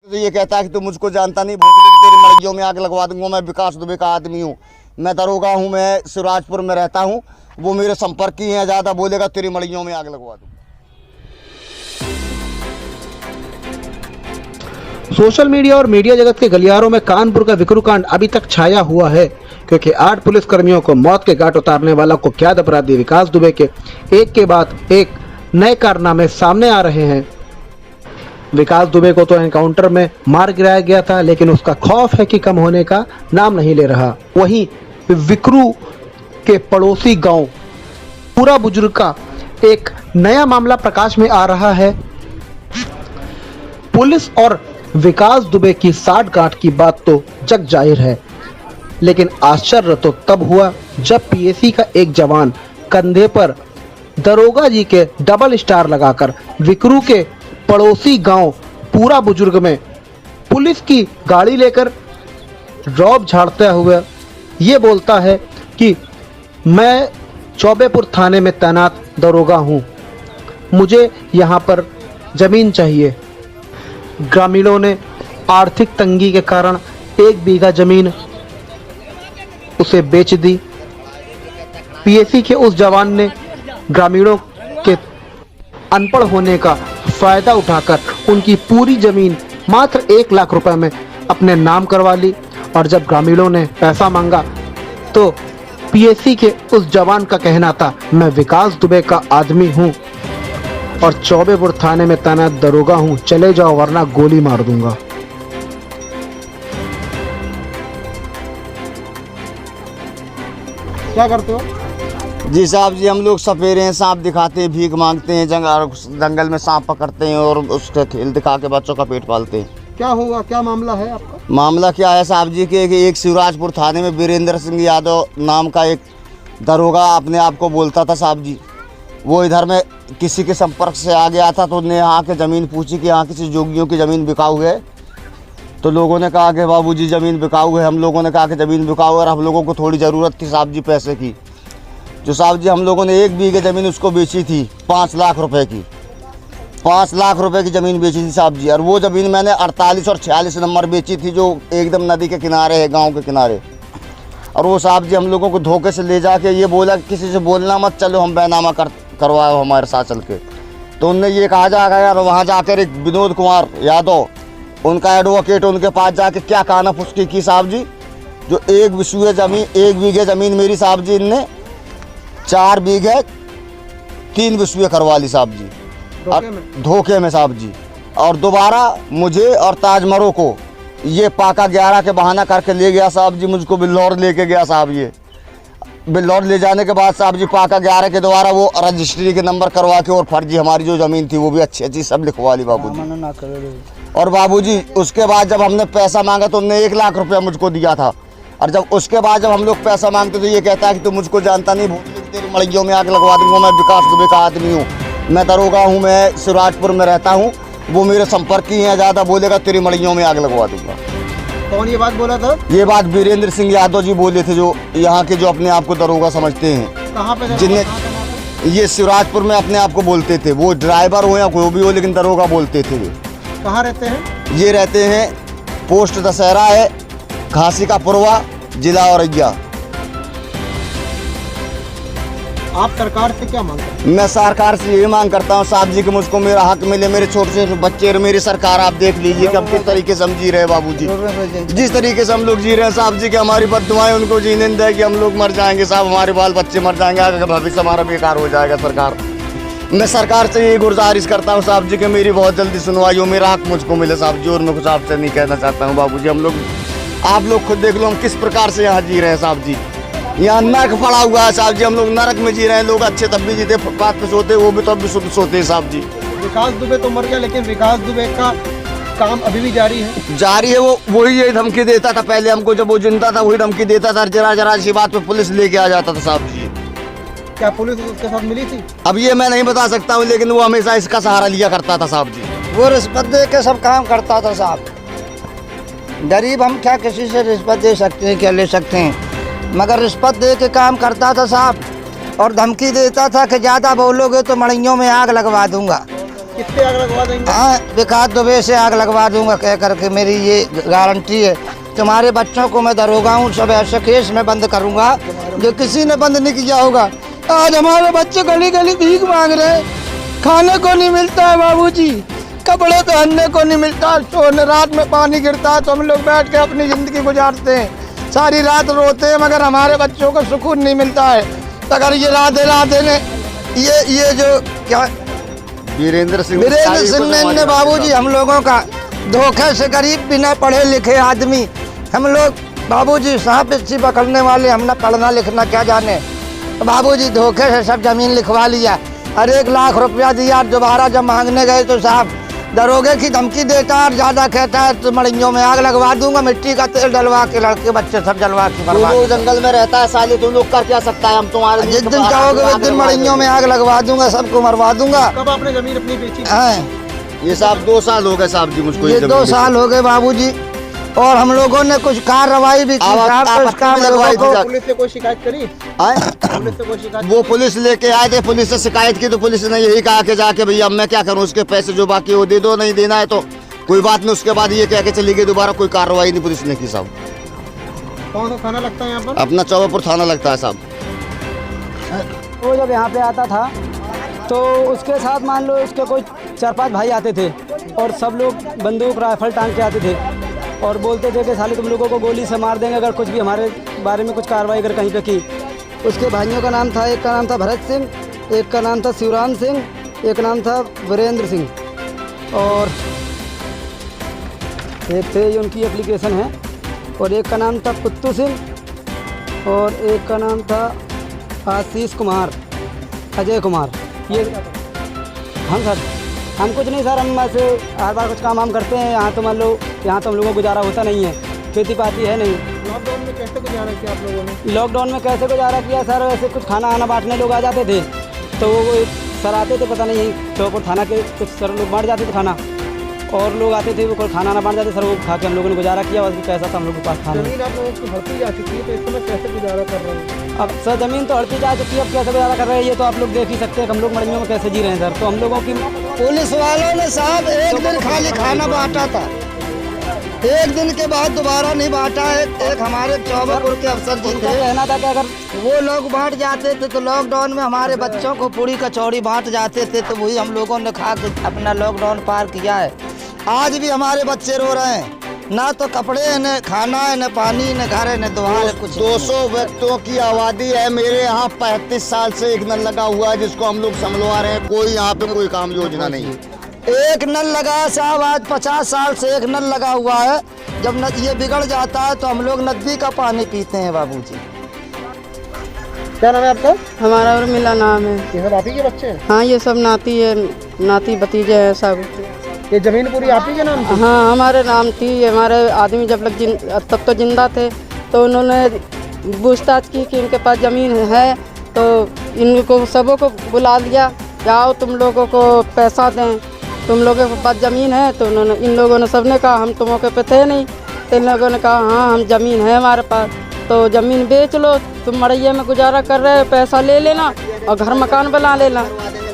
तो ये कहता है कि तू मुझको जानता नहीं, भोसले की तेरी मर्जियों में आग लगवा दूंगा। मैं विकास दुबे का आदमी हूँ, मैं दरोगा हूँ, मैं शिवराजपुर में रहता हूँ। वो मेरे संपर्क की हैं, ज़्यादा बोलेगा तेरी मर्जियों में आग लगवा दूंगा। सोशल मीडिया और मीडिया जगत के गलियारों में कानपुर का विक्रू कांड अभी तक छाया हुआ है, क्योंकि 8 पुलिसकर्मियों को मौत के घाट उतारने वाला कुख्यात अपराधी विकास दुबे के एक के बाद एक नए कारनामे सामने आ रहे हैं। विकास दुबे को तो एनकाउंटर में मार गिराया गया था, लेकिन उसका खौफ है कि कम होने का नाम नहीं ले रहा। वहीं विक्रू के पड़ोसी गांव पूरा बुजुर्ग का एक नया मामला प्रकाश में आ रहा है। पुलिस और विकास दुबे की साठगांठ की बात तो जग जाहिर है, लेकिन आश्चर्य तो तब हुआ जब पीएसी का एक जवान कंधे पर दरोगा जी के डबल स्टार लगाकर विक्रू के पड़ोसी गांव पूरा बुजुर्ग में पुलिस की गाड़ी लेकर रौब झाड़ते हुए ये बोलता है कि मैं चौबेपुर थाने में तैनात दरोगा हूं, मुझे यहां पर जमीन चाहिए। ग्रामीणों ने आर्थिक तंगी के कारण 1 बीघा जमीन उसे बेच दी। पीएसी के उस जवान ने ग्रामीणों के अनपढ़ होने का फायदा उठाकर उनकी पूरी जमीन मात्र 1 लाख रुपए में अपने नाम करवा ली। और जब ग्रामीणों ने पैसा मांगा तो पीएसी के उस जवान का कहना था, मैं विकास दुबे का आदमी हूं और चौबेपुर थाने में तैनात दरोगा हूं, चले जाओ वरना गोली मार दूंगा। क्या करते हो? जी साहब जी, हम लोग सपेरे हैं, सांप दिखाते हैं, भीख मांगते हैं, जंगल में सांप पकड़ते हैं और उसका खेल दिखा के बच्चों का पेट पालते हैं। क्या हुआ, क्या मामला है आपका? मामला क्या है साहब जी कि एक शिवराजपुर थाने में वीरेंद्र सिंह यादव नाम का एक दरोगा अपने आप को बोलता था साहब जी। वो इधर में किसी के संपर्क से आ गया था, तो उन्हें यहाँ के ज़मीन पूछी कि यहाँ किसी जोगियों की ज़मीन बिकाऊ है। तो लोगों ने कहा कि बाबूजी ज़मीन बिकाऊ है। हम लोगों ने कहा कि ज़मीन बिकाऊ है और हम लोगों को थोड़ी ज़रूरत थी साहब जी पैसे की। जो साहब जी हम लोगों ने 1 बीघे ज़मीन उसको बेची थी 5 लाख रुपए की। 5 लाख रुपए की ज़मीन बेची थी साहब जी। और वो ज़मीन मैंने 48 और 46 नंबर बेची थी, जो एकदम नदी के किनारे है, गाँव के किनारे। और वो साहब जी हम लोगों को धोखे से ले जाके ये बोला किसी से बोलना मत, चलो हम बैनामा करवाओ हमारे साथ चल के। तो उनने ये कहा जाएगा यार, वहाँ जाकर एक विनोद कुमार यादव उनका एडवोकेट, उनके पास जाके क्या काना फुसकी की साहब जी। जो 1 बीघे ज़मीन मेरी साहब जी इनने 4 बीघे 3 विस्वे करवा ली साहब जी, धोखे में साहब जी। और दोबारा मुझे और ताजमरो को ये पाका 11 के बहाना करके ले गया साहब जी, मुझको बिल्लौर लेके गया साहब। ये बिल्लौर ले जाने के बाद साहब जी पाका 11 के द्वारा वो रजिस्ट्री के नंबर करवा के और फर्जी हमारी जो ज़मीन थी वो भी अच्छी सब लिखवा ली बाबूजी। और बाबूजी उसके बाद जब हमने पैसा मांगा तो उन्होंने 1 लाख रुपया मुझको दिया था। और जब उसके बाद जब हम लोग पैसा मांगते तो ये कहता है कि तू मुझको जानता नहीं, भोसले की तेरी मर्जियों में आग लगवा दूंगा। मैं विकास दुबे का आदमी हूँ, मैं दरोगा हूँ, मैं शिवराजपुर में रहता हूँ। वो मेरे संपर्क की हैं, ज़्यादा बोलेगा तेरी मर्जियों में आग लगवा दूंगा। कौन ये बात बोला था? ये बात वीरेंद्र सिंह यादव जी बोले थे, जो यहाँ के जो अपने आप को दरोगा समझते हैं। कहाँ पे? जिन्हें ये शिवराजपुर में अपने आप को बोलते थे, वो ड्राइवर हो या कोई भी हो, लेकिन दरोगा बोलते थे। वे कहाँ रहते हैं? ये रहते हैं पोस्ट दशहरा है, घासी का पुरवा, जिला औरैया। आप सरकार से क्या मांग करते हैं? मैं सरकार से यही मांग करता हूँ साहब जी कि मुझको मेरा हक मिले। मेरे छोटे से बच्चे, मेरी सरकार आप देख लीजिए कि हम किस तरीके से हम जी रहे हैं बाबूजी। जिस तरीके से हम लोग जी रहे हैं साहब जी कि हमारी बद्दुआएं उनको जीने दें कि हम लोग मर जाएंगे साहब, हमारे बाल बच्चे मर जाएंगे, आगे भविष्य हमारा बेकार हो जाएगा। सरकार, मैं सरकार से यही गुजारिश करता हूँ साहब जी कि मेरी बहुत जल्दी सुनवाई हो, मेरा हक मुझको मिले साहब जी। और मैं कुछ आपसे नहीं कहना चाहता हूँ बाबूजी। हम लोग, आप लोग खुद देख लो हम किस प्रकार से यहाँ जी रहे हैं साहब जी। यहाँ नरक पड़ा हुआ है साहब जी, हम लोग नरक में जी रहे हैं। लोग अच्छे तब भी जीते, फुटपाथ पे सोते, वो भी तब भी सोते हैं साहब जी। विकास दुबे तो मर गया, लेकिन विकास दुबे का काम अभी भी जारी है। जारी है, वो वही ये धमकी देता था पहले हमको, जब वो जिंदा था वही धमकी देता था। जरा सी बात पे पुलिस लेके आ जाता था साहब जी। क्या पुलिस उसके साथ मिली थी? अब ये मैं नहीं बता सकता हूँ, लेकिन वो हमेशा इसका सहारा लिया करता था साहब जी। वो रिश्वत दे के सब काम करता था साहब। गरीब हम क्या किसी से रिश्वत दे सकते हैं, क्या ले सकते हैं, मगर रिश्वत दे के काम करता था साहब। और धमकी देता था कि ज़्यादा बोलोगे तो मड़इयों में आग लगवा दूंगा। किस पे आग लगवा देंगे? हाँ, विकास दुबे से आग लगवा दूंगा कह करके मेरी ये गारंटी है। तुम्हारे बच्चों को मैं दरोगा हूँ, सब ऐसे केस में बंद करूंगा जो किसी ने बंद नहीं किया होगा। आज हमारे बच्चे गली गली भीख मांग रहे हैं, खाने को नहीं मिलता है बाबूजी, कपड़े पहनने को नहीं मिलता, सोने रात में पानी गिरता है तो हम लोग बैठ के अपनी ज़िंदगी गुजारते हैं, सारी रात रोते हैं, मगर हमारे बच्चों को सुकून नहीं मिलता है। तो अगर ये राधे ने ये जो क्या वीरेंद्र सिंह ने बाबूजी हम लोगों का धोखे से, गरीब बिना पढ़े लिखे आदमी हम लोग बाबूजी, सांप बिच्छी पकड़ने वाले, हम ना पढ़ना लिखना क्या जाने, बाबूजी धोखे से सब जमीन लिखवा लिया और 1 लाख रुपया दिया। दोबारा जब मांगने गए तो साहब दरोगे की धमकी देता है और ज़्यादा कहता है तो मड़ियों में आग लगवा दूंगा, मिट्टी का तेल डलवा के लड़के बच्चे सब जलवा के बर्बाद। वो जंगल में रहता है साली, तुम लोग कर क्या सकता है, हम तुम्हारे जिस दिन चाहोगे उस दिन मड़ियों में आग लगवा दूंगा, सबको मरवा दूंगा। कब आपने जमीन अपनी बेची? हैं, ये साहब 2 साल हो गए साहब जी मुझको ये 2 साल हो गए बाबूजी, और हम लोगों ने कुछ कार्रवाई भी की। पुलिस से कोई शिकायत करी? पुलिस से कोई शिकायत? वो पुलिस लेके आए थे, पुलिस से शिकायत की तो पुलिस ने यही कहा कि जाके भैया अब मैं क्या करूं, उसके पैसे जो बाकी वो दे दो, नहीं देना है तो कोई बात नहीं। उसके बाद ये कह के चली गई, दोबारा कोई कार्रवाई नहीं पुलिस ने की साहब। कौन सा थाना लगता है यहाँ पर? अपना चौबेपुर थाना लगता है साहब। वो जब यहाँ पे आता था तो उसके साथ मान लो उसके कोई 4-5 भाई आते थे और सब लोग बंदूक राइफल टांग के आते थे और बोलते थे कि साले तुम लोगों को गोली से मार देंगे अगर कुछ भी हमारे बारे में कुछ कार्रवाई अगर कहीं पे की। उसके भाइयों का नाम था, एक का नाम था भरत सिंह, एक का नाम था शिवराम सिंह, एक नाम था वीरेंद्र सिंह और एक थे ये उनकी एप्लीकेशन है, और एक का नाम था पुत्तू सिंह और एक का नाम था आशीष कुमार, अजय कुमार। ये हम सर हम कुछ नहीं सर, हम ऐसे हर बार कुछ काम हम करते हैं। यहाँ तो मान लो यहाँ तो हम लोगों को गुजारा होता नहीं है, खेती पाती है नहीं। लॉकडाउन में कैसे गुजारा किया आप लोगों ने? लॉकडाउन में कैसे गुजारा किया सर, ऐसे कुछ खाना आना बांटने लोग आ जाते थे तो वो सर आते थे, पता नहीं चौबेपुर थाना के कुछ सर लोग बांट जाते थे खाना, और लोग आते थे वो कोई खाना ना बांट जाते सर, वो खा के हम लोगों ने गुजारा किया। बस पैसा था हम लोग के पास खाने। जमीन आप लोगों की हड़पी जा चुकी है तो इस समय कैसे गुजारा कर रहे हैं? अब सर ज़मीन तो हड़पी जा चुकी है, अब कैसे गुजारा कर रहे हैं ये तो आप लोग देख ही सकते हैं, हम लोग मड़ियों में कैसे जी रहे हैं सर। तो हम लोगों की पुलिस वालों ने साहब एक दिन खाली खाना बांटा था, एक दिन के बाद दोबारा नहीं बांटा है। एक हमारे चौबेपुर के अफसर जी थे, कहना था कि अगर वो लोग बांट जाते थे तो लॉकडाउन में हमारे बच्चों को पूड़ी कचौड़ी बांट जाते थे, तो वही हम लोगों ने खा के अपना लॉकडाउन पार किया है। आज भी हमारे बच्चे रो रहे हैं, ना तो कपड़े है, न खाना है, न पानी, न घर है, न द्वार है, कुछ 200 व्यक्तियों की आबादी है। मेरे यहाँ 35 साल से एक नल लगा हुआ है जिसको हम लोग संभलवा रहे हैं, कोई यहाँ पे कोई काम योजना नहीं। एक नल लगा है साहब, आज 50 साल से एक नल लगा हुआ है। जब ये बिगड़ जाता है तो हम लोग नदी का पानी पीते हैं बाबूजी। क्या नाम है आपका? हमारा उर्मिला नाम है। ये सब आप ही के बच्चे हैं? हाँ ये सब नाती है, नाती भतीजे हैं सब। ये जमीन पूरी आप ही के नाम थी? हाँ हमारे नाम थी। हमारे आदमी जब तब तो जिंदा थे तो उन्होंने पूछताछ की कि इनके पास ज़मीन है, तो इनको सबों को बुला लिया, जाओ तुम लोगों को पैसा दें, तुम लोगों के पास ज़मीन है। तो उन्होंने इन लोगों ने सबने कहा हम तो मौके पे थे नहीं, तो इन लोगों ने कहा हाँ हम ज़मीन है हमारे पास, तो ज़मीन बेच लो, तुम मड़ैया में गुजारा कर रहे हो, पैसा ले लेना और घर मकान बना लेना।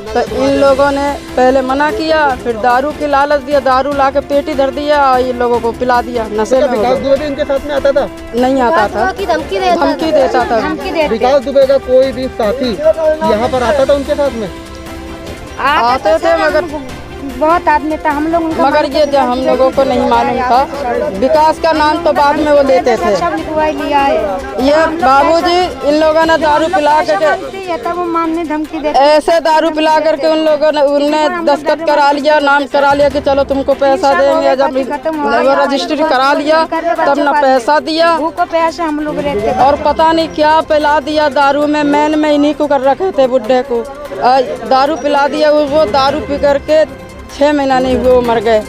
तो इन लोगों ने पहले मना किया, फिर दारू की लालच दिया, दारू ला के पेटी धर दिया और इन लोगों को पिला दिया। नशे में विकास दुबे भी इनके साथ में आता था? नहीं आता था, धमकी देता था। विकास दुबे का कोई भी साथी यहाँ पर आता था उनके साथ में? आते थे मगर बहुत आदमी था, हम लोग मगर ये जो हम लोगों को नहीं मालूम था। विकास का नाम तो बाद में वो लेते थे। सब लिखवाई लिया है। ये बाबूजी इन लोगों ने दारू पिला करके तब वो मानने धमकी देते, ऐसे दारू पिला करके उन लोगों ने उनने दस्तखत करा लिया, नाम करा लिया कि चलो तुमको पैसा देंगे। जब वो रजिस्ट्री करा लिया तब न पैसा दिया, भूखों प्यासे हम लोग रहते। और पता नहीं क्या पिला दिया दारू में, मैन में इन्हीं को कर रखे थे बुड्ढे को, दारू पिला दिया। वो दारू पी करके 6 महीना नहीं हुए वो मर गए।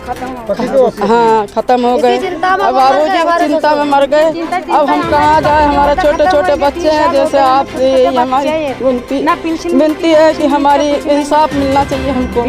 हाँ खत्म हो गए। अब बाबूजी चिंता में मर गए। अब हम कहाँ जाए, हमारे छोटे छोटे बच्चे हैं। जैसे आप हमारी विनती है कि हमारी इंसाफ मिलना चाहिए हमको।